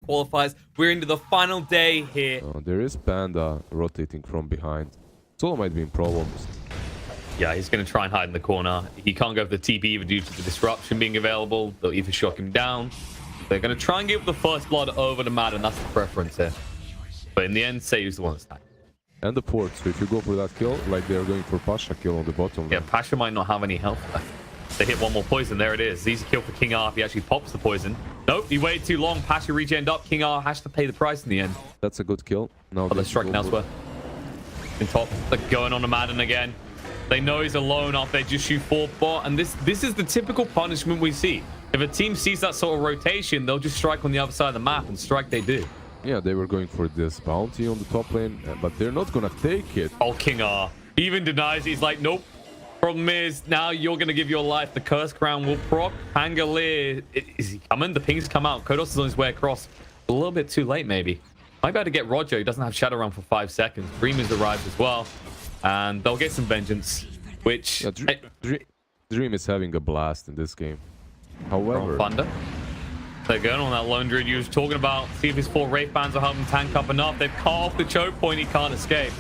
qualifiers. We're into the final day here. There is Panda rotating from behind. Solo might be in problems. Yeah, he's going to try and hide in the corner. He can't go for the TP even due to the disruption being available. They'll either shock him down. They're going to try and give the first blood over to Madden. That's the preference here. But in the end, Sayu's the one that's tagged. And the port. So if you go for that kill, like they're going for Pasha kill on the bottom. Yeah, Pasha might not have any health left. They hit one more poison. There it is. Easy kill for King R if he actually pops the poison. Nope, he waited too long. Pasha regened up. King R has to pay the price in the end. That's a good kill. Now they're striking elsewhere. In top, they're going on to Madden again. They know he's alone off their just shoot 4 bot. And this is the typical punishment we see. If a team sees that sort of rotation, they'll just strike on the other side of the map, and strike they do. Yeah, they were going for this bounty on the top lane, but they're not gonna take it. Oh, King R even denies. He's like, nope. Problem is, now you're going to give your life. The Curse Crown will proc. Pangolier, is he coming? The ping's come out. Kodos is on his way across. A little bit too late, maybe. Might be able to get Roger. He doesn't have Shadow Realm for 5 seconds. Dream has arrived as well. And they'll get some vengeance, which... Yeah, Dream is having a blast in this game. However... Thunder. They're going on that lone druid you was talking about. See if his 4 Wraith Bands will help him tank up enough. They've cut off the choke point. He can't escape.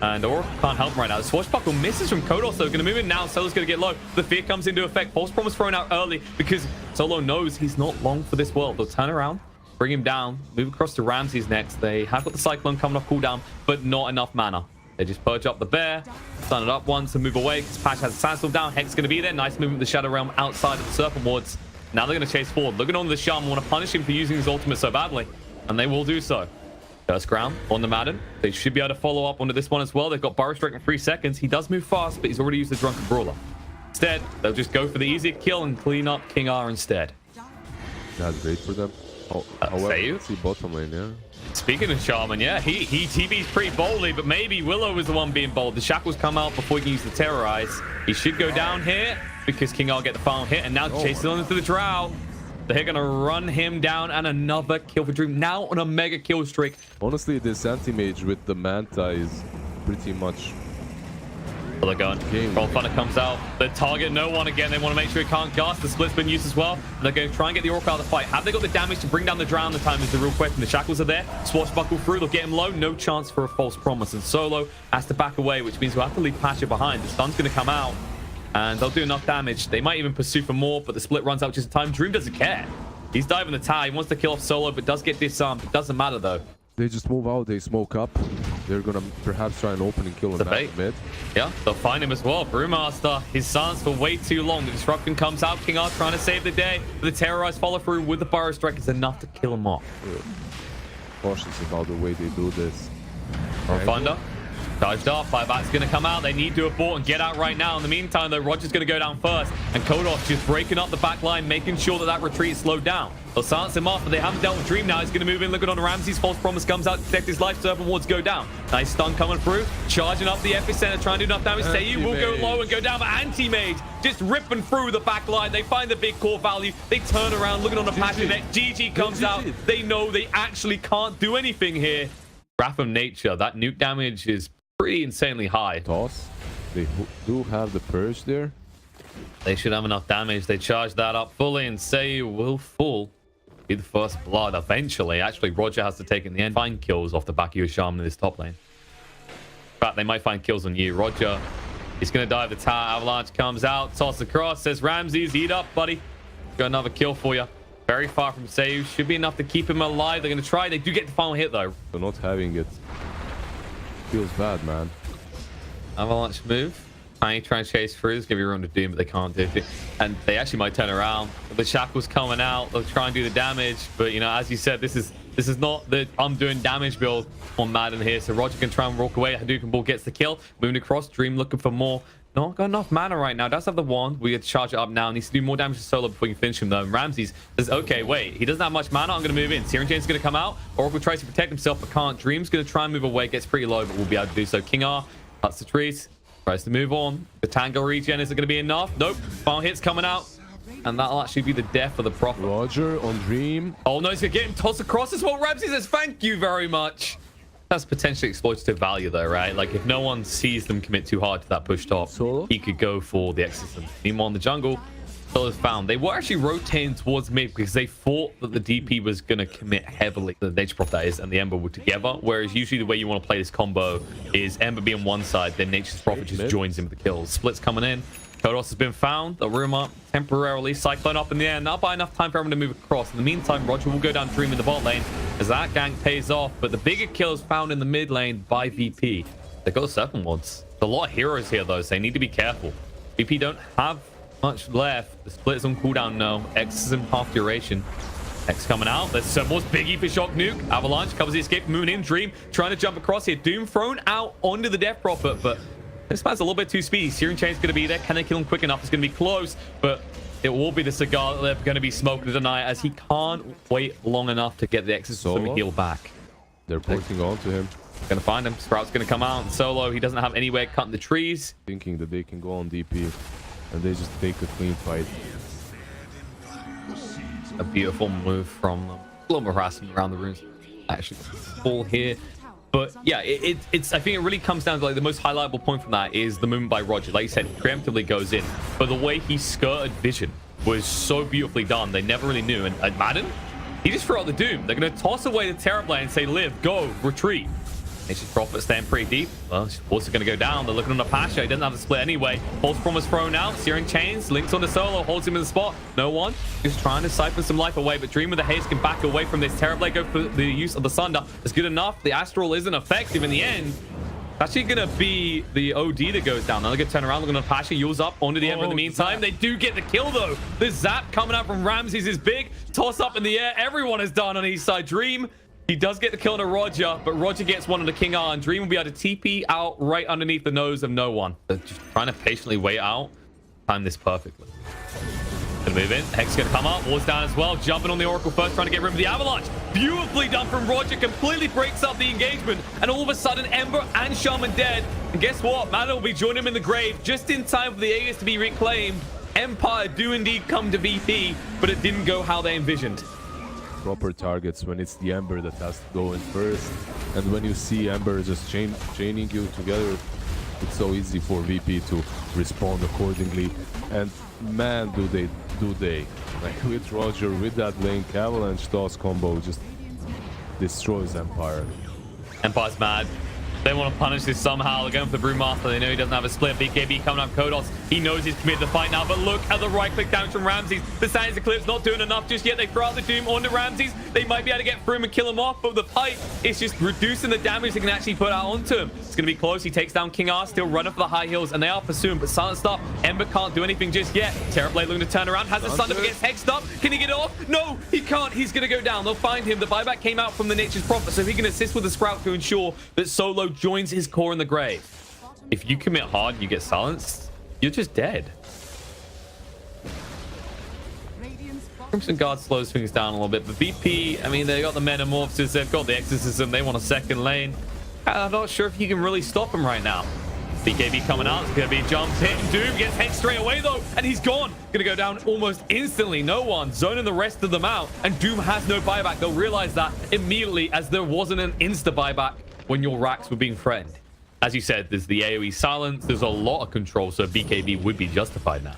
And Oracle can't help him right now. The Swashbuckle misses from Kodos, though. Going to move in now. Solo's going to get low. The fear comes into effect. False Promise thrown out early because Solo knows he's not long for this world. They'll turn around, bring him down, move across to Ramses next. They have got the Cyclone coming off cooldown, but not enough mana. They just purge up the bear, stun it up once and move away because Patch has a Sandstorm down. Hex going to be there. Nice movement with the Shadow Realm outside of the Serpent Wards. Now they're going to chase forward. Looking on the Shaman, want to punish him for using his ultimate so badly, and they will do so. First ground on the Madden. They should be able to follow up onto this one as well. They've got Burrow Strike in 3 seconds. He does move fast, but he's already used the Drunken Brawler. Instead, they'll just go for the easier kill and clean up King R instead. That's great for them. However, let's see bottom lane, yeah. Speaking of Shaman, yeah, he TV's pretty boldly, but maybe Willow is the one being bold. The Shackles come out before he can use the Terrorize. He should go down here because King R get the final hit, and now chases on into the Drow. They're going to run him down, and another kill for Dream. Now on a mega kill streak. Honestly, this anti-mage with the Manta is pretty much... Well, they're going. Roll Thunder comes out. They target no one again. They want to make sure he can't gas. The split's been used as well. And they're going to try and get the Oracle out of the fight. Have they got the damage to bring down the Drown? The time is the real question. The Shackles are there. Swashbuckle through. They'll get him low. No chance for a False Promise. And Solo has to back away, which means we'll have to leave Pasha behind. The stun's going to come out, and they'll do enough damage. They might even pursue for more, but the split runs out just in time. Dream doesn't care. He's diving the tower. He wants to kill off Solo, but does get disarmed. It doesn't matter, though. They just move out. They smoke up. They're going to perhaps try an opening kill in mid. Yeah, they'll find him as well. Brewmaster, his silence for way too long. The disruption comes out. King R trying to save the day. The Terrorize follow through with the Burrow Strike is enough to kill him off. Yeah. Cautious about the way they do this. Thunder. Charged up, 5-Bat's going to come out. They need to abort and get out right now. In the meantime, though, Roger's going to go down first. And Kodos just breaking up the back line, making sure that retreat is slowed down. They'll silence him off, but they haven't dealt with Dream now. He's going to move in, looking on Ramses. False Promise comes out to protect his life. Serpent Wards go down. Nice stun coming through. Charging up the epicenter, trying to do enough damage. Sayu will go low and go down, but Anti-Mage just ripping through the back line. They find the big core value. They turn around, looking on the patch net. GG comes out. They know they actually can't do anything here. Wrath of Nature, that nuke damage is pretty insanely high. Toss. They do have the purge there. They should have enough damage. They charge that up fully, and Sayu will fall. Be the first blood eventually. Actually, Roger has to take in the end. Find kills off the back of your Shaman in this top lane. In fact, they might find kills on you. Roger, he's going to dive the tower. Avalanche comes out, toss across, says Ramses, eat up, buddy. Got another kill for you. Very far from Sayu. Should be enough to keep him alive. They're going to try. They do get the final hit, though. They're not having it. Feels bad, man. Avalanche move. Try and chase through. There's going to be room to doom, but they can't do it. And they actually might turn around. The Shackles coming out. They'll try and do the damage. But, you know, as you said, this is not the I'm doing damage build on Madden here. So Roger can try and walk away. Hadouken Ball gets the kill. Moving across. Dream looking for more. Not got enough mana right now. Does have the wand. We have to charge it up now. Needs to do more damage to Solo before we can finish him, though. And Ramses says, okay, wait. He doesn't have much mana. I'm going to move in. Siren Jane's going to come out. Oracle tries to protect himself, but can't. Dream's going to try and move away. Gets pretty low, but we'll be able to do so. King R cuts the trees. Tries to move on. The Tango regen isn't going to be enough. Nope. Final hit's coming out. And that'll actually be the death of the Prophet. Roger on Dream. Oh, no. He's going to get him tossed across as well. Ramses says, thank you very much. That's potentially exploitative value, though, right? Like, if no one sees them commit too hard to that push top, Solo? he could go for the exorcism. Meanwhile, in the jungle, was found. They were actually rotating towards mid because they thought that the DP was going to commit heavily. The Nature's Prophet, that is, and the Ember were together. Whereas usually the way you want to play this combo is Ember being one side, then Nature's Prophet just joins in with the kills. Split's coming in. Kodos has been found. The room up temporarily. Cyclone up in the air. Not by enough time for everyone to move across. In the meantime, Roger will go down Dream in the bot lane as that gank pays off. But the bigger kill is found in the mid lane by VP. They got 7 wards. There's a lot of heroes here, though, so they need to be careful. VP don't have much left. The split is on cooldown now. X is in half duration. X coming out. There's Symbols. Biggie for shock nuke. Avalanche covers the escape. Moving in. Dream trying to jump across here. Doom thrown out onto the Death Prophet, but this man's a little bit too speedy. Searing Chain's going to be there. Can they kill him quick enough? It's going to be close, but it will be the cigar that they're going to be smoking tonight as he can't wait long enough to get the exorcism heal back. They're porting on to him. Going to find him. Sprout's going to come out. Solo, he doesn't have anywhere cutting the trees. Thinking that they can go on DP, and they just take a clean fight. A beautiful move from them. A little more harassment around the rooms. Actually, full here. But yeah, it's. I think it really comes down to like the most highlightable point from that is the movement by Roger. Like you said, he preemptively goes in, but the way he skirted Vision was so beautifully done. They never really knew. And Madden, he just threw out the Doom. They're going to toss away the Terrorblade and say, "Live, go, retreat." Nature's Prophet staying pretty deep. Well, she's also going to go down. They're looking on the Pasha. He doesn't have the split anyway. False Promise thrown out. Searing Chains. Links on the Solo. Holds him in the spot. No one. Just trying to siphon some life away. But Dream with the haste can back away from this. Terrorblade go for the use of the Sunder. It's good enough. The Astral isn't effective in the end. It's actually going to be the OD that goes down. Now they're going to turn around. Looking on Pasha. Yules up onto the Ember in the meantime. They do get the kill, though. The zap coming out from Ramses is big. Toss up in the air. Everyone is down on east side. Dream. He does get the kill to Roger, but Roger gets one on the King R, and Dream will be able to TP out right underneath the nose of no one. They're just trying to patiently wait out. Time this perfectly. Gonna move in. Hex gonna come up. Ward's down as well. Jumping on the Oracle first, trying to get rid of the Avalanche. Beautifully done from Roger. Completely breaks up the engagement. And all of a sudden, Ember and Shaman dead. And guess what? Mana will be joining him in the grave just in time for the Aegis to be reclaimed. Empire do indeed come to VP, but it didn't go how they envisioned. Proper targets when it's the Ember that has to go in first, and when you see Ember just chaining you together, it's so easy for VP to respond accordingly. And man, do they like with Roger, with that link Avalanche toss combo just destroys Empire. Empire's mad. They want to punish this somehow. They're going for the Brewmaster. They know he doesn't have a split. BKB coming up Kodos. He knows he's committed to the fight now, but look at the right-click damage from Ramses. The Sands Eclipse not doing enough just yet. They throw out the Doom onto Ramses. They might be able to get through him and kill him off, but the pipe is just reducing the damage they can actually put out onto him. It's going to be close. He takes down King R, still running for the high heels, and they are pursuing, but Silent up. Ember can't do anything just yet. Terrorblade looking to turn around. Has the Sunder, but gets hexed up. Can he get it off? No, he can't. He's going to go down. They'll find him. The buyback came out from the Nature's Prophet, so he can assist with the Sprout to ensure that Solo joins his core in the grave. If you commit hard, you get silenced, you're just dead. Crimson Guard slows things down a little bit, but VP, I mean, they got the Metamorphosis, they've got the Exorcism, they want a second lane. I'm not sure if you can really stop him right now. BKB coming out, it's going to be jumps, hit, and Doom gets hexed straight away though, and he's gone. Going to go down almost instantly. No one zoning the rest of them out, and Doom has no buyback. They'll realize that immediately, as there wasn't an insta buyback when your racks were being threatened. As you said, there's the AoE silence, there's a lot of control, so BKB would be justified now.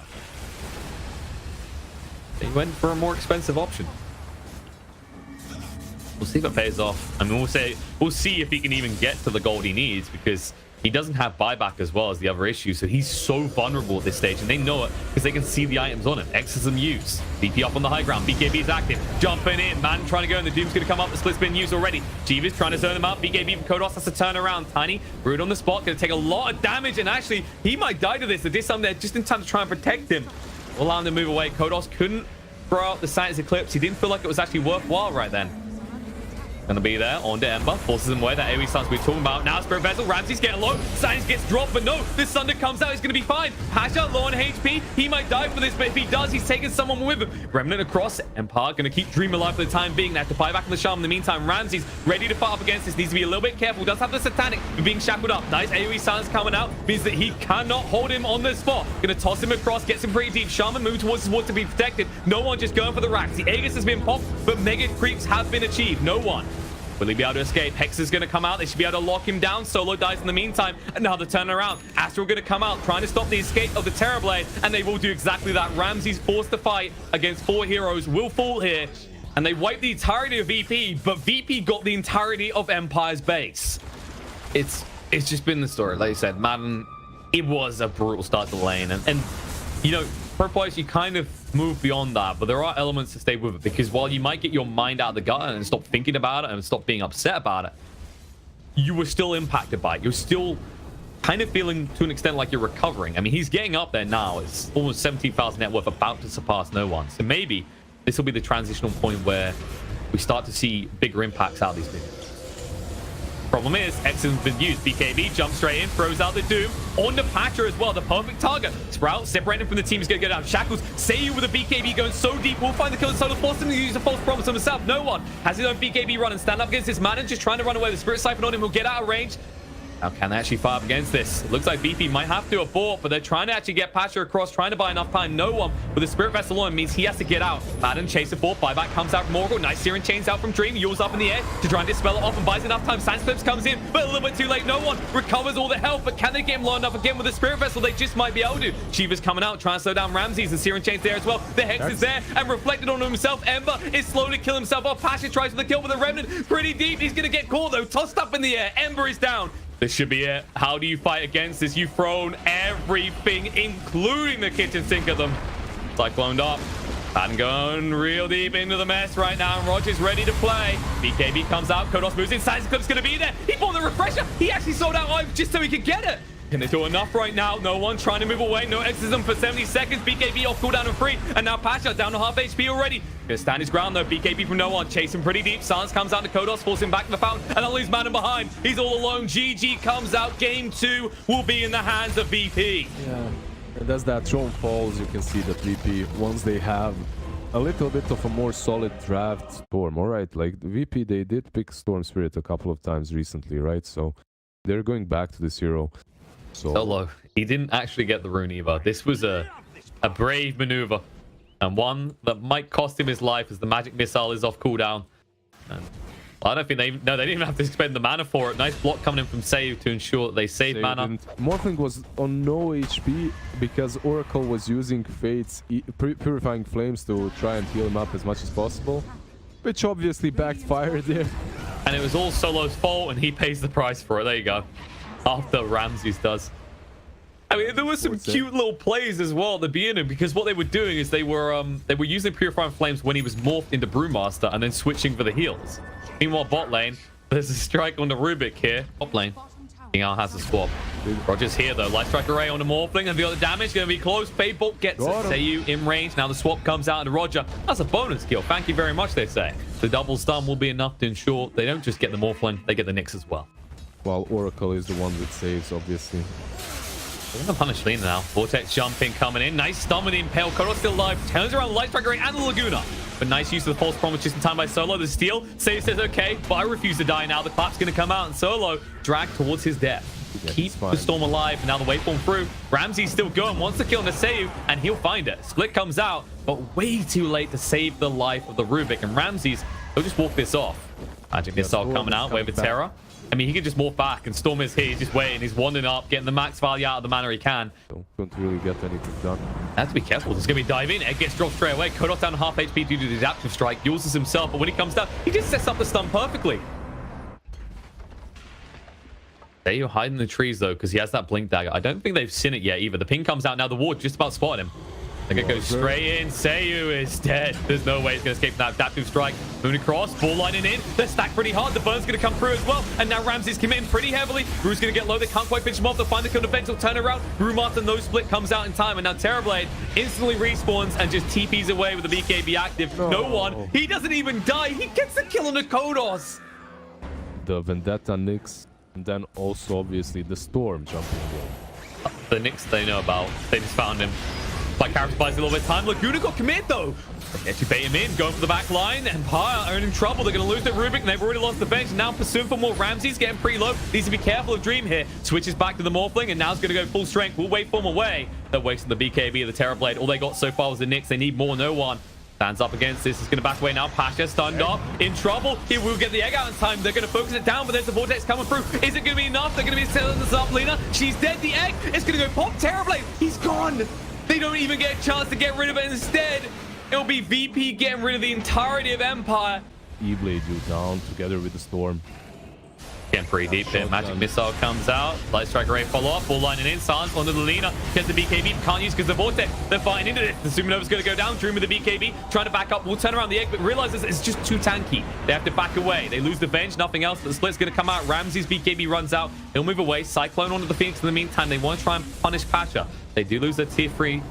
They went for a more expensive option. We'll see if it pays off. I mean, we'll see if he can even get to the gold he needs, because he doesn't have buyback as well as the other issue, so he's so vulnerable at this stage, and they know it because they can see the items on him. Exorcism used. VP up on the high ground. BKB is active. Jumping in. Man trying to go, and the Doom's going to come up. The split's been used already. Jeeves trying to zone him out. BKB from Kodos has to turn around. Tiny, Brood on the spot. Going to take a lot of damage, and actually, he might die to this. They did something there just in time to try and protect him. We'll allow him to move away. Kodos couldn't throw out the Sands Eclipse. He didn't feel like it was actually worthwhile right then. Gonna be there on to Ember, forces him away. That AoE stance we're talking about now. Spirit Vessel, Ramsey's getting low. Science gets dropped, but no, this Sunder comes out. He's gonna be fine. Pasha low on HP. He might die for this, but if he does, he's taking someone with him. Remnant across. Empire gonna keep Dream alive for the time being. They have to buy back on the Shaman. In the meantime, Ramsey's ready to fight up against this. Needs to be a little bit careful. Does have the Satanic, but being shackled up. Nice AoE silence coming out. Means that he cannot hold him on the spot. Gonna toss him across, gets him pretty deep. Shaman moving towards his ward to be protected. No one just going for the racks. The Aegis has been popped, but mega creeps have been achieved. No one. Will he be able to escape? Hex is going to come out. They should be able to lock him down. Solo dies in the meantime. And now they're turning around. Astral going to come out, trying to stop the escape of the Terrorblade. And they will do exactly that. Ramsey's forced to fight against 4 heroes. Will fall here. And they wipe the entirety of VP. But VP got the entirety of Empire's base. It's just been the story. Like you said, Madden, it was a brutal start to the lane. And you know, pro players, you kind of move beyond that, but there are elements to stay with it, because while you might get your mind out of the gut and stop thinking about it and stop being upset about it, you were still impacted by it. You're still kind of feeling to an extent like you're recovering. I mean, he's getting up there now. It's almost 17,000 net worth, about to surpass no one. So maybe this will be the transitional point where we start to see bigger impacts out of these videos. Problem is, X has been used. BKB jumps straight in, throws out the Doom on the Patcher as well. The perfect target. Sprout separating from the team is going to go down. Shackles, Seiyu with a BKB going so deep. Will find the kill. Solo forced him to use a false promise on himself. No one has his own BKB run and stand up against his man, just trying to run away. The Spirit Siphon on him will get out of range. Now, can they actually fire up against this? It looks like VP might have to abort, but they're trying to actually get Patcher across, trying to buy enough time. No one with the Spirit Vessel on means he has to get out. Madden chases for buyback comes out from Oracle. Nice Searing Chains out from Dream. Yule's up in the air to try and dispel it off and buys enough time. Sandsclips comes in, but a little bit too late. No one recovers all the health, but can they get him low enough again with the Spirit Vessel? They just might be able to. Shiva's coming out, trying to slow down Ramses, and Searing Chains there as well. The Hex is there and reflected on himself. Ember is slowly killing himself off. Patcher tries for the kill with a Remnant. Pretty deep. He's going to get caught though. Tossed up in the air. Ember is down. This should be it. How do you fight against this? You've thrown everything, including the kitchen sink at them. Cycloned up. And going real deep into the mess right now. And Roger's ready to play. BKB comes out. Kodos moves in. Sandsclip's going to be there. He bought the refresher. He actually sold out live just so he could get it. Can they do enough right now? No one trying to move away. No exorcism for 70 seconds. BKB off cooldown and free. And now Pasha down to half HP already. Gonna stand his ground though. BKB from no one. Chasing pretty deep. Silence comes out to Kodos. Forcing back to the fountain. And all his man behind. He's all alone. GG comes out. Game 2 will be in the hands of VP. Yeah. And as that drone falls, you can see that VP, once they have a little bit of a more solid draft Storm, all right, like VP, they did pick Storm Spirit a couple of times recently, right? So they're going back to this hero. Solo, he didn't actually get the rune either. This was a brave maneuver, and one that might cost him his life, as the magic missile is off cooldown. And I don't think they didn't even have to spend the mana for it. Nice block coming in from Seiyu to ensure that they save mana. Morphling was on no HP because Oracle was using Fate's Purifying Flames to try and heal him up as much as possible, which obviously backfired there. And it was all Solo's fault, and he pays the price for it. There you go. After Ramses does. I mean, there were some cute little plays as well at the beginning, because what they were doing is they were using Purifying Flames when he was morphed into Brewmaster and then switching for the heals. Meanwhile, bot lane, there's a strike on the Rubik here. Top lane, King Al has a swap. Roger's here though. Light Strike Array on the Morphling, and the other damage going to be close. Fadebolt gets it. Seiyu in range. Now the swap comes out, and Roger, that's a bonus kill. Thank you very much, they say. The double stun will be enough to ensure they don't just get the Morphling, they get the Nyx as well. While Oracle is the one that saves, obviously. They're going to punish Lina now. Vortex jumping, coming in. Nice stun with the Impale. Kodos still alive. Turns around the Light Strike Array and the Laguna. But nice use of the false promise just in time by Solo. The steal. Save says, okay, but I refuse to die now. The clap's going to come out, and Solo dragged towards his death. Yeah, Keep the storm alive, and now the waveform through. Ramsey's still going, wants to kill Naseu, and he'll find it. Split comes out, but way too late to save the life of the Rubik. And Ramses, he'll just walk this off. Magic Missile coming out, Wave of Terror. I mean, he can just morph back, and Storm is here. He's just waiting. He's wandering up, getting the max value out of the mana he can. Don't really get anything done. Have to be careful. There's going to be dive in. Egg gets dropped straight away. Kodos down to half HP due to the adaptive strike. Uses himself, but when he comes down, he just sets up the stun perfectly. There you hide in the trees, though, because he has that blink dagger. I don't think they've seen it yet either. The ping comes out now. The ward just about spotted him. They're going to go straight in. Seiyu is dead. There's no way he's going to escape from that adaptive strike. Moving across, ball lining in. They're stacked pretty hard. The burn's going to come through as well. And now Ramsey's committing pretty heavily. Rue's going to get low. They can't quite finish him off. They'll find the kill defense. He'll turn around. Rue after no split comes out in time. And now Terrorblade instantly respawns and just TPs away with the BKB active. No one. He doesn't even die. He gets the kill on the Kodos. The Vendetta Nyx, and then also obviously the Storm jumping in. The Nyx they know about. They just found him. Like character buys a little bit of time. Laguna got committed though. They actually bait him in, going for the back line. Empire are in trouble. They're going to lose their Rubik, and they've already lost the bench. Now pursuing for more. Ramsey's getting pretty low. Needs to be careful of Dream here. Switches back to the Morphling, and now it's going to go full strength. We'll wait for him away. They're wasting the BKB of the Terrorblade. All they got so far was the Nyx. They need more. No one. Stands up against this. Is going to back away now. Pasha stunned up. In trouble. He will get the egg out in time. They're going to focus it down, but there's the vortex coming through. Is it going to be enough? They're going to be selling this up. Lena, she's dead. The egg is going to go pop. Terrorblade, he's gone. They don't even get a chance to get rid of it. Instead, it'll be VP getting rid of the entirety of Empire. E-Blade you down together with the Storm. Getting pretty deep here. Magic Missile comes out. Light Strike Array follow up. Ball lining in. Silence onto the Lena. Gets the BKB. Can't use because the Vortex. They're fighting into it. The Supernova's going to go down. Dream with the BKB. Trying to back up. Will turn around the egg, but realizes it's just too tanky. They have to back away. They lose the Venge. Nothing else. The Split's going to come out. Ramsey's BKB runs out. He'll move away. Cyclone onto the Phoenix in the meantime. They want to try and punish Pasha. They do lose their tier 3.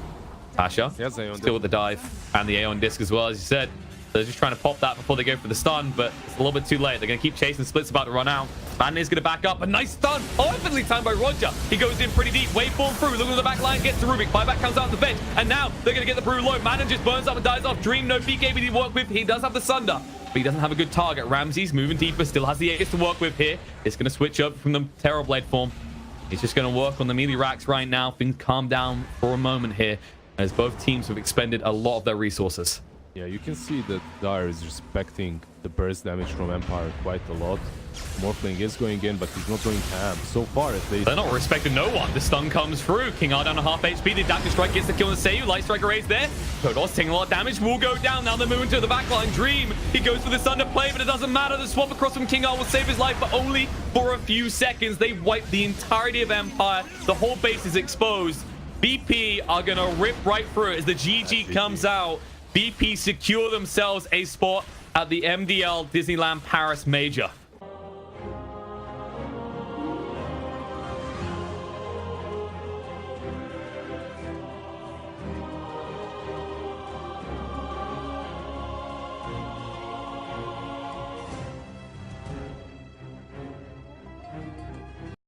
Pasha still with the dive and the Aeon disc as well, as you said. They're just trying to pop that before they go for the stun, but it's a little bit too late. They're going to keep chasing. Split's about to run out. Madden is going to back up. A nice stun. Perfectly timed by Roger. He goes in pretty deep. Waveform through. Look at the back line. Gets to Rubik. Buyback comes out the bench. And now they're going to get the brew low. Madden just burns up and dies off. Dream, no BKB to work with. He does have the Sunder, but he doesn't have a good target. Ramsey's moving deeper. Still has the Aegis to work with here. It's going to switch up from the Terrorblade form. He's just going to work on the melee racks right now. Things calm down for a moment here, as both teams have expended a lot of their resources. Yeah, you can see that Dire is respecting the burst damage from Empire quite a lot. Morphling is going in, but he's not going ham. So far, at least. They're not respecting no one. The stun comes through. King R down to half HP. The Dagger Strike gets the kill and save. Light Strike Array's there. Kodos taking a lot of damage. Will go down. Now they're moving to the backline. Dream. He goes for the Thunder play, but it doesn't matter. The swap across from King R will save his life, but only for a few seconds. They wipe the entirety of Empire. The whole base is exposed. BP are going to rip right through it as the GG comes out. BP secure themselves a spot at the MDL Disneyland Paris Major.